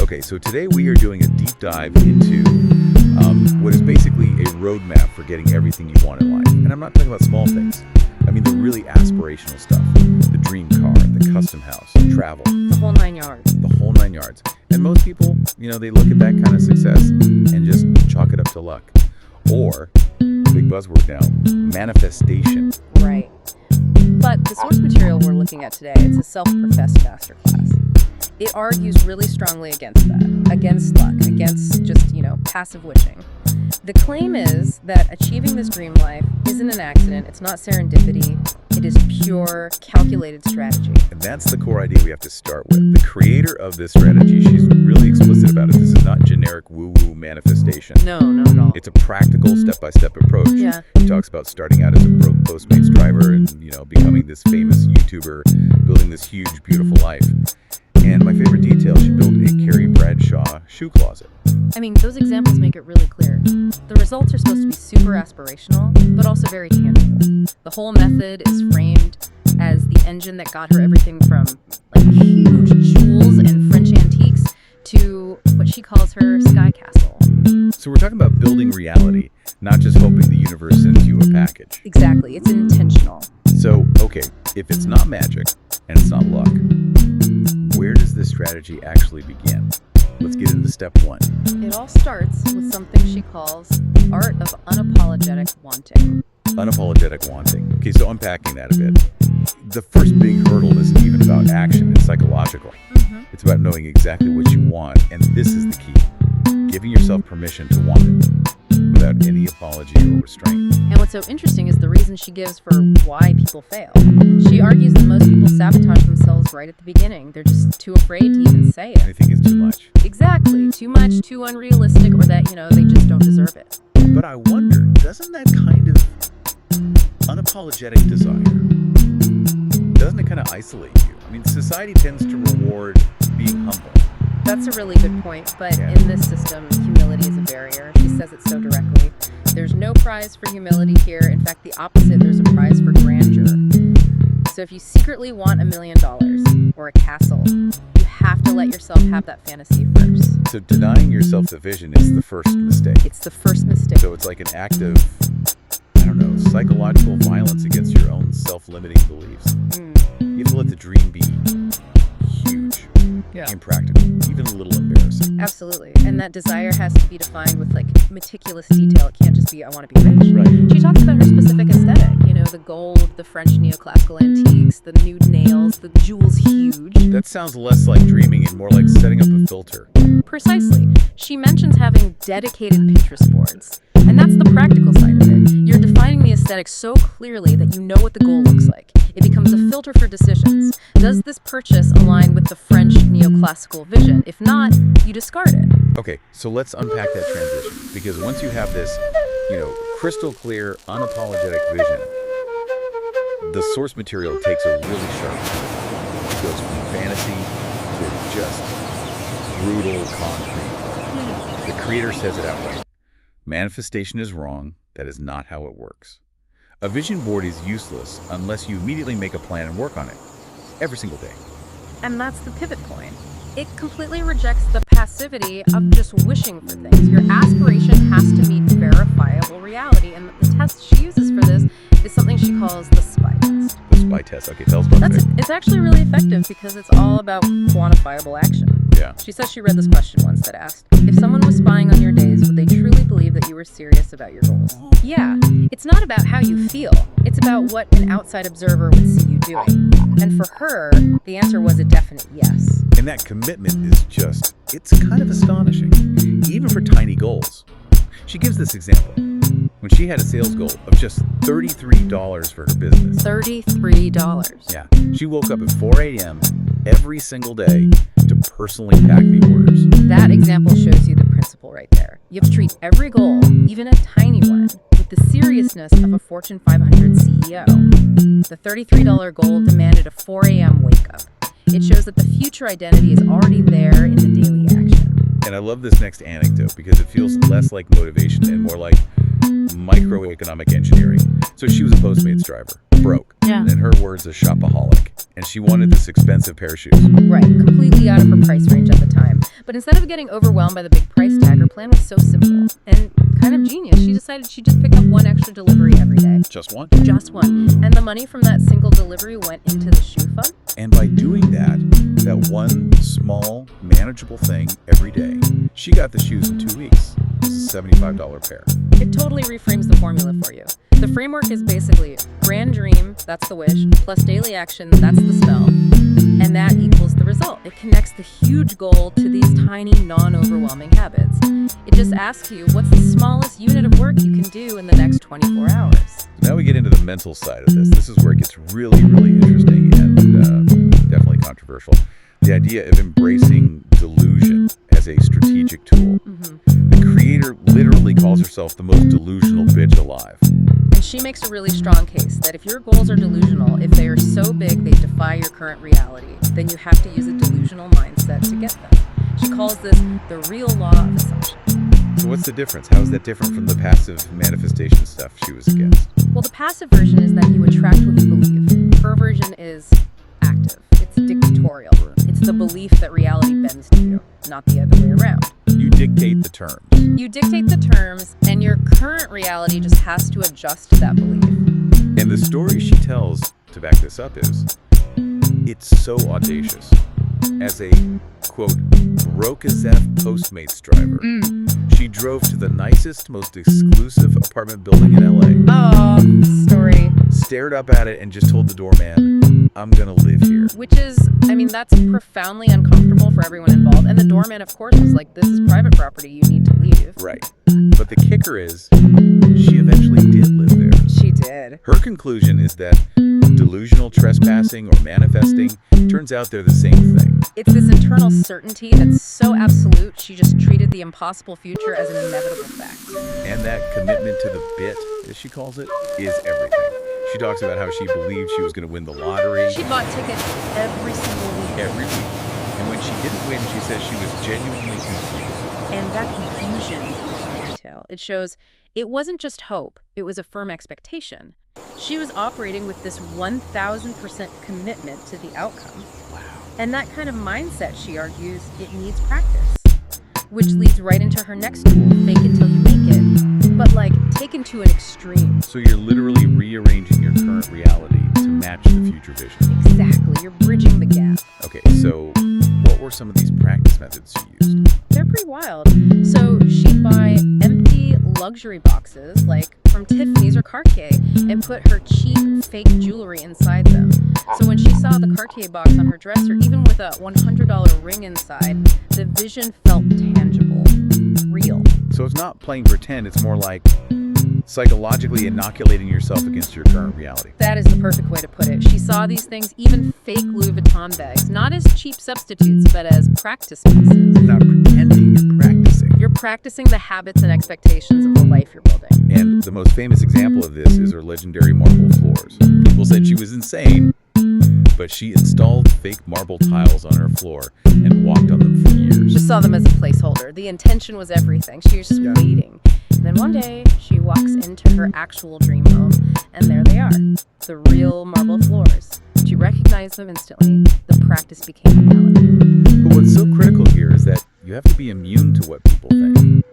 Okay, so today we are doing a deep dive into what is basically a roadmap for getting everything you want in life. And I'm not talking about small things. I mean the really aspirational stuff. The dream car, the custom house, travel. The whole 9 yards. The whole 9 yards. And most people, they look at that kind of success and just chalk it up to luck. Or, big buzzword now, manifestation. Right. But the source material we're looking at today, it's a self-professed masterclass. It argues really strongly against that, against luck, against just, passive wishing. The claim is that achieving this dream life isn't an accident, it's not serendipity, it is pure, calculated strategy. And that's the core idea we have to start with. The creator of this strategy, she's really explicit about it. This is not generic woo-woo manifestation. No, not at all. It's a practical, step-by-step approach. Yeah. She talks about starting out as a broke Postmates driver and, becoming this famous YouTuber, building this huge, beautiful life. And my favorite detail, she built a Carrie Bradshaw shoe closet. I mean, those examples make it really clear. The results are supposed to be super aspirational, but also very tangible. The whole method is framed as the engine that got her everything from huge jewels and French antiques to what she calls her sky castle. So we're talking about building reality, not just hoping the universe sends you a package. Exactly, it's intentional. So, okay, if it's not magic and it's not luck, where does this strategy actually begin? Let's get into step one. It all starts with something she calls the art of unapologetic wanting. Unapologetic wanting. Okay, so unpacking that a bit. The first big hurdle isn't even about action, it's psychological. It's about knowing exactly what you want, and this is the key. Giving yourself permission to want it without any apology or restraint. And what's so interesting is the reason she gives for why people fail. She argues that most people sabotage themselves right at the beginning. They're just too afraid to even say it. I think it's too much. Exactly. Too much, too unrealistic, or that, they just don't deserve it. But I wonder, doesn't that kind of unapologetic desire, doesn't it kind of isolate you? I mean, society tends to reward being humble. That's a really good point, but in this system, humility is a barrier. She says it so directly. There's no prize for humility here. In fact, the opposite, there's a prize for grandeur. So if you secretly want $1 million or a castle, you have to let yourself have that fantasy first. So denying yourself the vision is the first mistake. It's the first mistake. So it's like an act of, psychological violence against your own self-limiting beliefs. You have to let the dream be huge, impractical, even a little embarrassing. Absolutely. And that desire has to be defined with meticulous detail. It can't just be, I want to be rich. Right. She talks about her specific aesthetic, the gold, the French neoclassical antiques, the nude nails, the jewels huge. That sounds less like dreaming and more like setting up a filter. Precisely. She mentions having dedicated Pinterest boards. And that's the practical side of it. You're defining the aesthetic so clearly that you know what the goal looks like. It becomes a filter for decisions. Does this purchase align with the French neoclassical vision? If not, you discard it. Okay, so let's unpack that transition. Because once you have this, crystal clear, unapologetic vision, the source material takes a really sharp turn. It goes from fantasy to just brutal concrete. The creator says it outright. Manifestation is wrong. That is not how it works. A vision board is useless unless you immediately make a plan and work on it. Every single day. And that's the pivot point. It completely rejects the passivity of just wishing for things. Your aspiration has to meet verifiable reality. And the test she uses for this is something she calls the SPY test. The SPY test. Okay, tell us about that. It's actually really effective because it's all about quantifiable action. Yeah. She says she read this question once that asked, if someone was spying on your days, would they truly believe that you were serious about your goals? Yeah, it's not about how you feel. It's about what an outside observer would see you doing. And for her, the answer was a definite yes. And that commitment is it's kind of astonishing, even for tiny goals. She gives this example. When she had a sales goal of just $33 for her business. $33. Yeah. She woke up at 4 a.m. every single day to personally pack the orders. That example shows you the principle right there. You have to treat every goal, even a tiny one, with the seriousness of a Fortune 500 CEO. The $33 goal demanded a 4 a.m. wake-up. It shows that the future identity is already there in the daily action. And I love this next anecdote because it feels less like motivation and more like microeconomic engineering. So she was a Postmates driver, broke, and in her words, a shopaholic. And she wanted this expensive pair of shoes. Right, completely out of her price range at the time. But instead of getting overwhelmed by the big price tag, her plan was so simple and kind of genius. She decided she'd just pick up one extra delivery every day. Just one? Just one. And the money from that single delivery went into the shoe fund. And by doing that one small, manageable thing every day, she got the shoes in 2 weeks. This is a $75 pair. It totally reframes the formula for you. The framework is basically grand dream, that's the wish, plus daily action, that's the spell. And that equals the result. It connects the huge goal to these tiny, non-overwhelming habits. It just asks you, what's the smallest unit of work you can do in the next 24 hours? Now we get into the mental side of this. This is where it gets really, really interesting and definitely controversial. The idea of embracing delusion as a strategic tool. The creator literally calls herself the most delusional bitch alive. And she makes a really strong case that if your goals are delusional, if they are so big they defy your current reality, then you have to use a delusional mindset to get them. She calls this the real law of assumption. So what's the difference? How is that different from the passive manifestation stuff she was against? Well, the passive version is that you attract what you believe. Her version is active. It's dictatorial. It's the belief that reality bends to you, not the other way around. You dictate the terms. You dictate the terms, and your current reality just has to adjust to that belief. And the story she tells to back this up is, it's so audacious. As a, quote, broke-as-F Postmates driver, she drove to the nicest, most exclusive apartment building in LA. Oh, story. Stared up at it and just told the doorman, I'm gonna live here. Which is, that's profoundly uncomfortable for everyone involved. And the doorman, of course, was like, this is private property, you need to leave. Right. But the kicker is, she eventually did live there. She did. Her conclusion is that delusional trespassing or manifesting, turns out they're the same thing. It's this internal certainty that's so absolute, she just treated the impossible future as an inevitable fact. And that commitment to the bit, as she calls it, is everything. She talks about how she believed she was going to win the lottery. She bought tickets every single week. Every week. And when she didn't win, she says she was genuinely confused. And that confusion is detail. It shows it wasn't just hope, it was a firm expectation. She was operating with this 1,000% commitment to the outcome. Wow. And that kind of mindset, she argues, it needs practice. Which leads right into her next tool, fake it till you make it. But taken to an extreme. So you're literally rearranging your current reality to match the future vision. Exactly, you're bridging the gap. Okay, so what were some of these practice methods she used? They're pretty wild. So she'd buy empty luxury boxes, like from Tiffany's or Cartier, and put her cheap fake jewelry inside them. So when she saw the Cartier box on her dresser, even with a $100 ring inside, the vision felt tangible, real. So it's not playing pretend, it's more like psychologically inoculating yourself against your current reality. That is the perfect way to put it. She saw these things, even fake Louis Vuitton bags, not as cheap substitutes, but as practice pieces. You're not pretending, you're practicing. You're practicing the habits and expectations of the life you're building. And the most famous example of this is her legendary marble floors. People said she was insane, but she installed fake marble tiles on her floor and walked on them for years. Just saw them as a placeholder. The intention was everything. She was just waiting. And then one day, she walks into her actual dream home, and there they are, the real marble floors. She recognized them instantly. The practice became reality. But what's so critical here is that you have to be immune to what people think.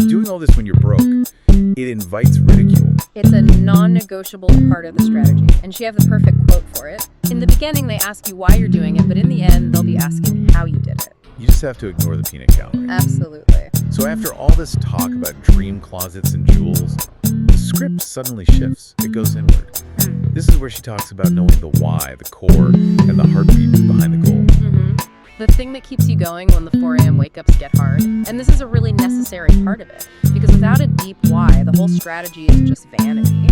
Doing all this when you're broke, it invites ridicule. It's a non-negotiable part of the strategy, and she has the perfect quote for it. In the beginning, they ask you why you're doing it, but in the end, they'll be asking how you did it. You just have to ignore the peanut gallery. Absolutely. So after all this talk about dream closets and jewels, the script suddenly shifts. It goes inward. This is where she talks about knowing the why, the core, and the heartbeat behind the goal. The thing that keeps you going when the 4 a.m. wake-ups get hard. And this is a really necessary part of it, because without a deep why, the whole strategy is just vanity.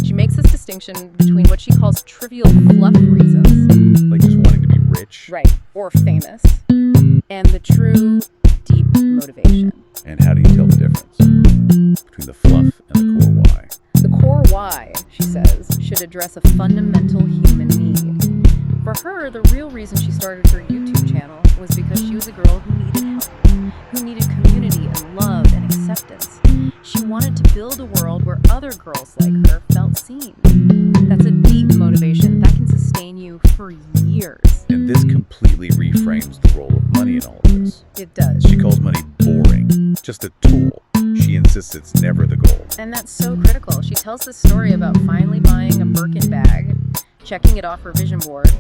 She makes this distinction between what she calls trivial fluff reasons. Like just wanting to be rich. Right, or famous. And the true, deep motivation. And how do you tell the difference between the fluff and the core why? The core why, she says, should address a fundamental human need. For her, the real reason she started her YouTube channel was because she was a girl who needed help, who needed community and love and acceptance. She wanted to build a world where other girls like her felt seen. That's a deep motivation that can sustain continue for years. And this completely reframes the role of money in all of this. It does. She calls money boring, just a tool. She insists it's never the goal. And that's so critical. She tells this story about finally buying a Birkin bag, checking it off her vision board,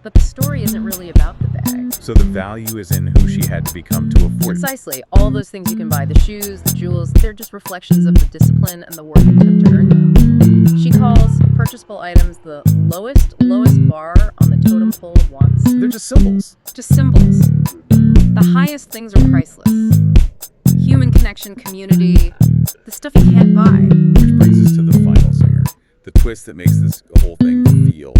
but the story isn't really about the bag. So the value is in who she had to become to afford it. Precisely. All those things you can buy, the shoes, the jewels, they're just reflections of the discipline and the work it took to earn them. She calls purchasable items the lowest bar on the totem pole of wants. They're just symbols. Just symbols. The highest things are priceless. Human connection, community, the stuff you can't buy. Which brings us to the final singer. The twist that makes this whole thing feel,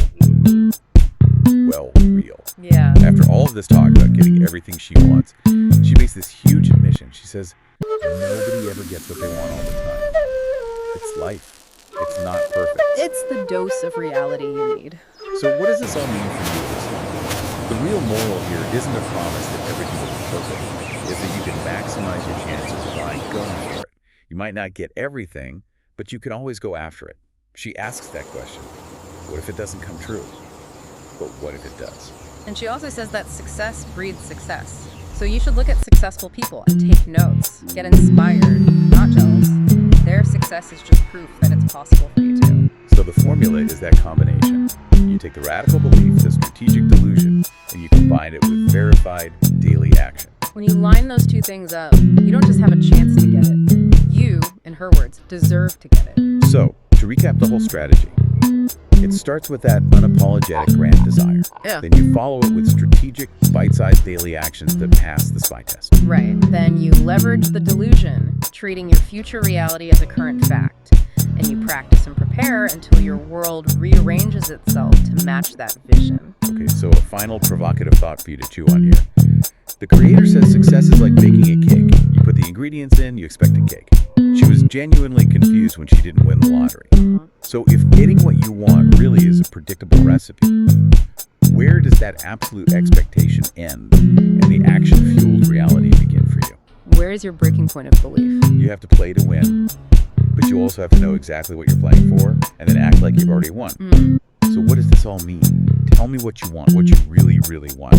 well, real. Yeah. After all of this talk about getting everything she wants, she makes this huge admission. She says, nobody ever gets what they want all the time. It's life. It's not perfect. It's the dose of reality you need. So what does this all mean for you listening? The real moral here isn't a promise that everything will be perfect. It's that you can maximize your chances by going for it. You might not get everything, but you can always go after it. She asks that question. What if it doesn't come true? But what if it does? And she also says that success breeds success. So you should look at successful people and take notes, get inspired, not jealous. Their success is just proof that it's possible for you too. So the formula is that combination. You take the radical belief, the strategic delusion, and you combine it with verified daily action. When you line those two things up, you don't just have a chance to get it. You, in her words, deserve to get it. So, to recap the whole strategy, it starts with that unapologetic grand desire. Yeah. Then you follow it with strategic, bite-sized daily actions that pass the spy test. Right. Then you leverage the delusion, treating your future reality as a current fact. And you practice and prepare until your world rearranges itself to match that vision. Okay, so a final provocative thought for you to chew on here. The creator says success is like baking a cake. You put the ingredients in, you expect a cake. She was genuinely confused when she didn't win the lottery. So if getting what you want really is a predictable recipe, where does that absolute expectation end and the action-fueled reality begin for you? Where is your breaking point of belief? You have to play to win, but you also have to know exactly what you're playing for and then act like you've already won. So what does this all mean? Tell me what you want, what you really, really want.